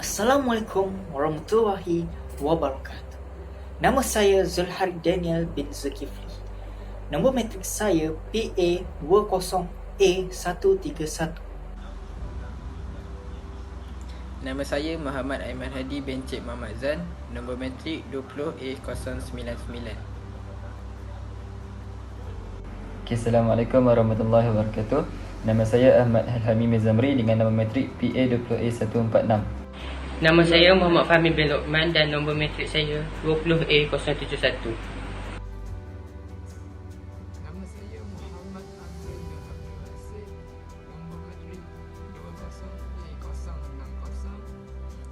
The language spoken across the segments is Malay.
Assalamualaikum warahmatullahi wabarakatuh. Nama saya Zulhari Daniel bin Zulkifli. Nombor matrik saya PA20A131. Nama saya Muhammad Aiman Hadi bin Cik Muhammad Zan. Nombor matrik 20A099. Assalamualaikum warahmatullahi wabarakatuh. Nama saya Ahmad Halhami Mizamri dengan nama matrik PA20A146. Nama saya Muhammad Fahmi bin Lokman dan nombor matrik saya 20A071. Nama saya Muhammad Abdul Abdul Asyik, nombor matrik 20A060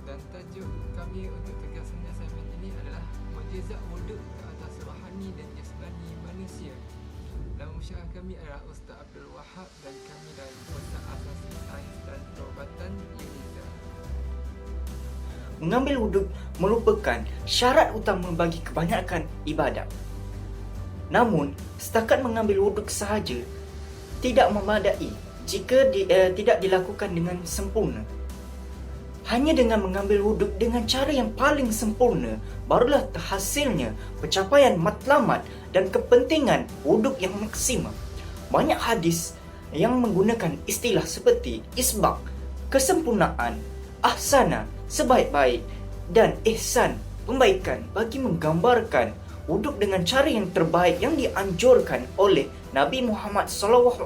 dan tajuk kami untuk tugasan assignment ini adalah mukjizat wuduk ke atas rohani dan jasmani manusia. Nama musyawarah kami adalah Ustaz Abdul Wahab dan kami dari Pusat Asasi Sains dan Perubatan UNIZA. Mengambil wuduk merupakan syarat utama bagi kebanyakan ibadat. Namun, setakat mengambil wuduk sahaja tidak memadai jika tidak dilakukan dengan sempurna. Hanya dengan mengambil wuduk dengan cara yang paling sempurna, barulah terhasilnya pencapaian matlamat dan kepentingan wuduk yang maksimal. Banyak hadis yang menggunakan istilah seperti isbaq, kesempurnaan, ahsana, sebaik-baik, dan ihsan, pembaikan, bagi menggambarkan wuduk dengan cara yang terbaik yang dianjurkan oleh Nabi Muhammad SAW.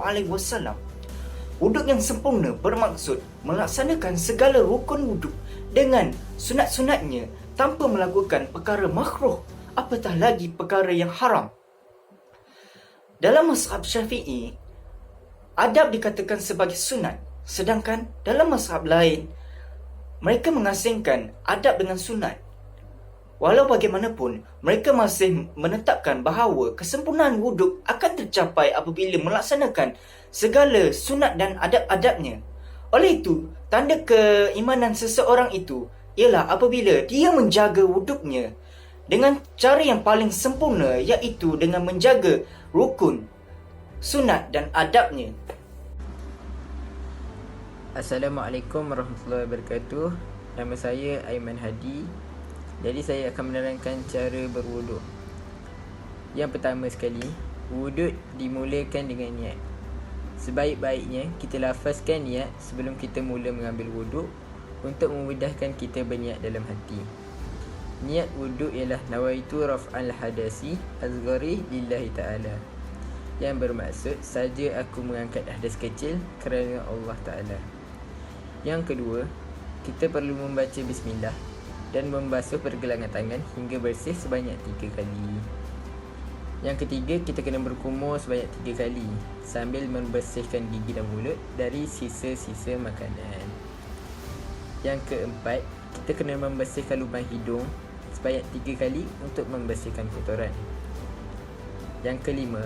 Wuduk yang sempurna bermaksud melaksanakan segala rukun wuduk dengan sunat-sunatnya tanpa melakukan perkara makruh, apatah lagi perkara yang haram. Dalam mazhab Syafi'i, adab dikatakan sebagai sunat, sedangkan dalam mazhab lain mereka mengasingkan adab dengan sunat. Walau bagaimanapun, mereka masih menetapkan bahawa kesempurnaan wuduk akan tercapai apabila melaksanakan segala sunat dan adab-adabnya. Oleh itu, tanda keimanan seseorang itu ialah apabila dia menjaga wuduknya dengan cara yang paling sempurna, iaitu dengan menjaga rukun, sunat dan adabnya. Assalamualaikum warahmatullahi wabarakatuh. Nama saya Aiman Hadi. Jadi saya akan menerangkan cara berwuduk. Yang pertama sekali, wuduk dimulakan dengan niat. Sebaik-baiknya kita lafazkan niat sebelum kita mula mengambil wuduk untuk memudahkan kita berniat dalam hati. Niat wuduk ialah nawaitu raf'al hadasi azghari lillahi ta'ala, yang bermaksud saja aku mengangkat hadas kecil kerana Allah Ta'ala. Yang kedua, kita perlu membaca bismillah dan membasuh pergelangan tangan hingga bersih sebanyak 3 kali. Yang ketiga, kita kena berkumur sebanyak 3 kali sambil membersihkan gigi dan mulut dari sisa-sisa makanan. Yang keempat, kita kena membersihkan lubang hidung sebanyak 3 kali untuk membersihkan kotoran. Yang kelima,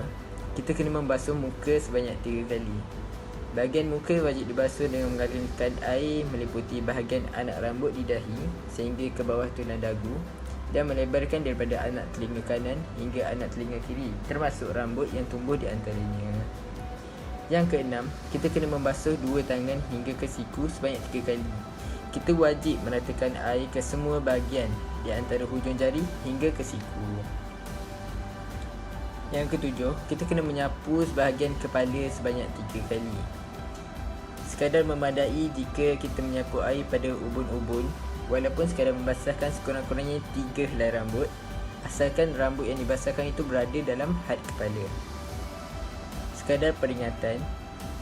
kita kena membasuh muka sebanyak 3 kali. Bahagian muka wajib dibasuh dengan mengalirkan air meliputi bahagian anak rambut di dahi sehingga ke bawah tulang dagu dan melebarkan daripada anak telinga kanan hingga anak telinga kiri, termasuk rambut yang tumbuh di antaranya. Yang keenam, kita kena membasuh 2 tangan hingga ke siku sebanyak 3 kali. Kita wajib meratakan air ke semua bahagian di antara hujung jari hingga ke siku. Yang ketujuh, kita kena menyapu sebahagian kepala sebanyak 3 kali. Sekadar memadai jika kita menyapu air pada ubun-ubun, walaupun sekadar membasahkan sekurang-kurangnya 3 helai rambut, asalkan rambut yang dibasahkan itu berada dalam had kepala. Sekadar peringatan,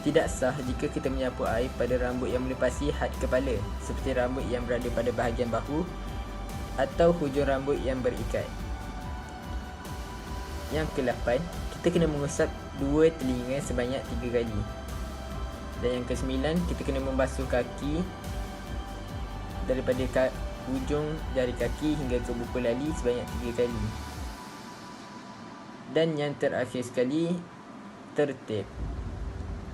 tidak sah jika kita menyapu air pada rambut yang melepasi had kepala, seperti rambut yang berada pada bahagian bahu atau hujung rambut yang berikat. Yang ke-8, kita kena mengusap 2 telinga sebanyak 3 kali. Dan yang ke-9, kita kena membasuh kaki daripada hujung jari kaki hingga ke buku lali sebanyak 3 kali. Dan yang terakhir sekali, tertib.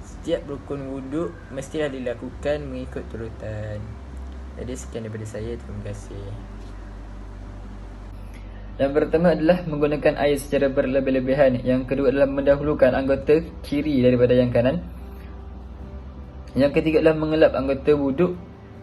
Setiap rukun wuduk mestilah dilakukan mengikut turutan. Jadi sekian daripada saya, terima kasih. Yang pertama adalah menggunakan air secara berlebih-lebihan. Yang kedua adalah mendahulukan anggota kiri daripada yang kanan. Yang ketiga adalah mengelap anggota wuduk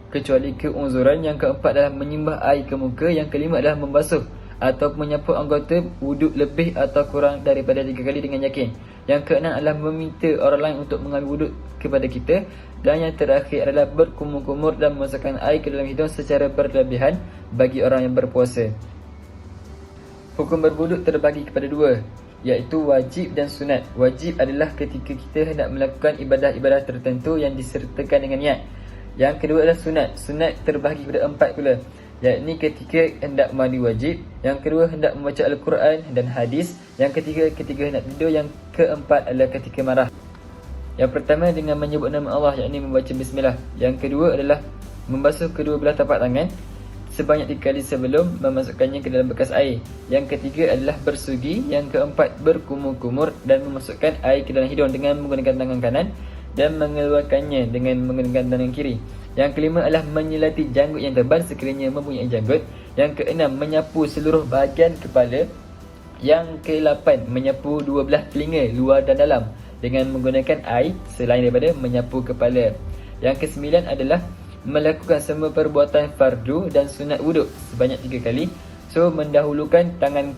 kecuali keunzuran. Yang keempat adalah menyembah air ke muka. Yang kelima adalah membasuh atau menyapu anggota wuduk lebih atau kurang daripada 3 kali dengan yakin. Yang keenam adalah meminta orang lain untuk mengambil wuduk kepada kita. Dan yang terakhir adalah berkumur-kumur dan memasukkan air ke dalam hidung secara berlebihan bagi orang yang berpuasa. Hukum berwuduk terbagi kepada 2, iaitu wajib dan sunat. Wajib adalah ketika kita hendak melakukan ibadah-ibadah tertentu yang disertakan dengan niat. Yang kedua adalah sunat. Sunat terbahagi kepada 4 pula, yakni ketika hendak mandi wajib. Yang kedua hendak membaca Al-Quran dan hadis. Yang ketiga ketika hendak tidur. Yang keempat adalah ketika marah. Yang pertama dengan menyebut nama Allah, yakni membaca bismillah. Yang kedua adalah membasuh kedua belah tapak tangan sebanyak 3 kali sebelum memasukkannya ke dalam bekas air. Yang ketiga adalah bersugi. Yang keempat berkumur-kumur dan memasukkan air ke dalam hidung dengan menggunakan tangan kanan dan mengeluarkannya dengan menggunakan tangan kiri. Yang kelima adalah menyelati janggut yang tebal sekiranya mempunyai janggut. Yang keenam menyapu seluruh bahagian kepala. Yang ke-8 menyapu 2 belah telinga luar dan dalam dengan menggunakan air selain daripada menyapu kepala. Yang ke-9 adalah melakukan semua perbuatan fardu dan sunat wuduk sebanyak 3 kali. So mendahulukan tangan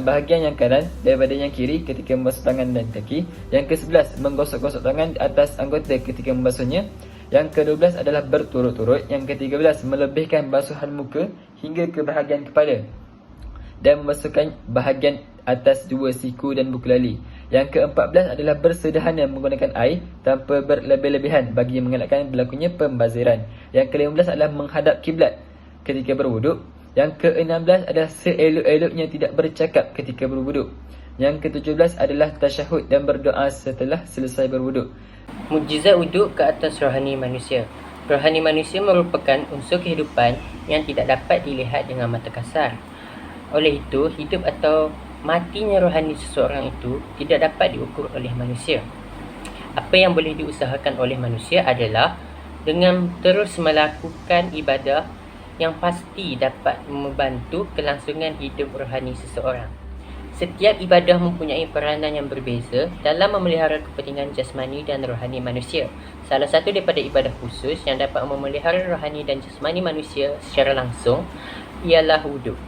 bahagian yang kanan daripada yang kiri ketika membasuh tangan dan kaki. Yang ke-11 menggosok-gosok tangan atas anggota ketika membasuhnya. Yang ke-12 adalah berturut-turut. Yang ke-13 melebihkan basuhan muka hingga ke bahagian kepala dan membasuhkan bahagian atas 2 siku dan buku lali. Yang ke-14 adalah bersederhana menggunakan air tanpa berlebih-lebihan bagi mengelakkan berlakunya pembaziran. Yang ke-15 adalah menghadap kiblat ketika berwuduk. Yang ke-16 adalah seelok-eloknya tidak bercakap ketika berwuduk. Yang ke-17 adalah tasyahud dan berdoa setelah selesai berwuduk. Mukjizat wuduk ke atas rohani manusia. Rohani manusia merupakan unsur kehidupan yang tidak dapat dilihat dengan mata kasar. Oleh itu, hidup atau matinya rohani seseorang itu tidak dapat diukur oleh manusia. Apa yang boleh diusahakan oleh manusia adalah dengan terus melakukan ibadah yang pasti dapat membantu kelangsungan hidup rohani seseorang. Setiap ibadah mempunyai peranan yang berbeza dalam memelihara kepentingan jasmani dan rohani manusia. Salah satu daripada ibadah khusus yang dapat memelihara rohani dan jasmani manusia secara langsung ialah wuduk.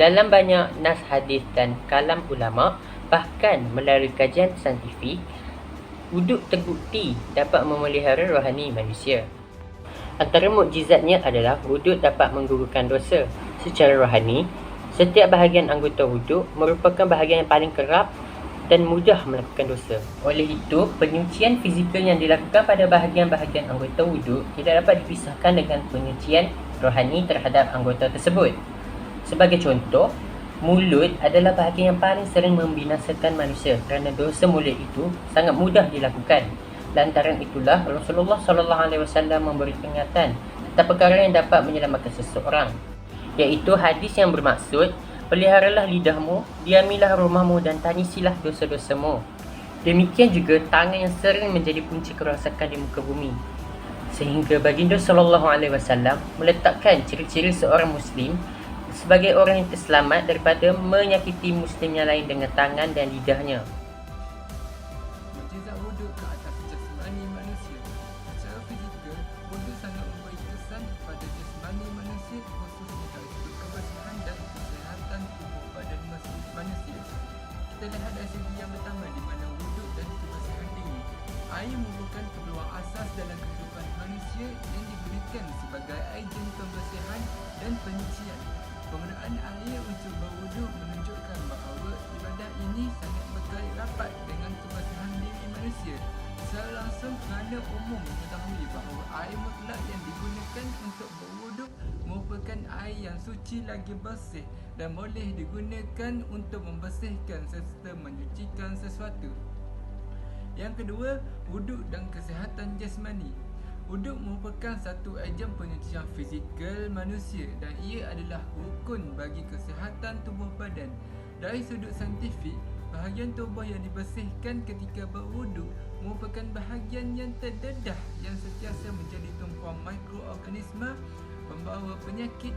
Dalam banyak nas hadis dan kalam ulama, bahkan melalui kajian saintifik, wuduk terbukti dapat memelihara rohani manusia. Antara mukjizatnya adalah wuduk dapat menggugurkan dosa. Secara rohani, setiap bahagian anggota wuduk merupakan bahagian yang paling kerap dan mudah melakukan dosa. Oleh itu, penyucian fizikal yang dilakukan pada bahagian-bahagian anggota wuduk tidak dapat dipisahkan dengan penyucian rohani terhadap anggota tersebut. Sebagai contoh, mulut adalah bahagian yang paling sering membinasakan manusia kerana dosa mulut itu sangat mudah dilakukan. Lantaran itulah Rasulullah SAW memberi peringatan tentang perkara yang dapat menyelamatkan seseorang, iaitu hadis yang bermaksud, peliharalah lidahmu, diamilah rumahmu dan tangisilah dosa-dosamu. Demikian juga tangan yang sering menjadi punca kerosakan di muka bumi. Sehingga baginda SAW meletakkan ciri-ciri seorang Muslim sebagai orang yang terselamat daripada menyakiti Muslim yang lain dengan tangan dan lidahnya. Mukjizat wuduk ke atas jasmani manusia. Secara fizikal, wuduk sangat memberi kesan pada jasmani manusia, khususnya dari sudut kebersihan dan kesihatan tubuh badan manusia. Kita lihat dari segi yang pertama di mana wuduk dan kebersihan diri. Air merupakan keperluan asas dalam kehidupan manusia yang digunakan sebagai agen pembersihan dan penyucian. Penggunaan air untuk berwuduk menunjukkan bahawa ibadah ini sangat berkait rapat dengan kebersihan diri manusia. Secara langsung kerana umum mengetahui bahawa air mutlak yang digunakan untuk berwuduk merupakan air yang suci lagi bersih dan boleh digunakan untuk membersihkan serta menyucikan sesuatu. Yang kedua, wuduk dan kesihatan jasmani. Wuduk merupakan satu ejen penyucian fizikal manusia dan ia adalah rukun bagi kesihatan tubuh badan. Dari sudut saintifik, bahagian tubuh yang dibersihkan ketika berwuduk merupakan bahagian yang terdedah yang sentiasa menjadi tumpuan mikroorganisma pembawa penyakit.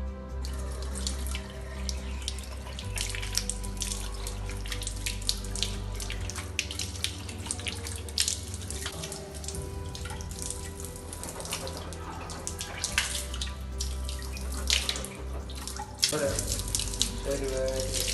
Satu, dua, tiga.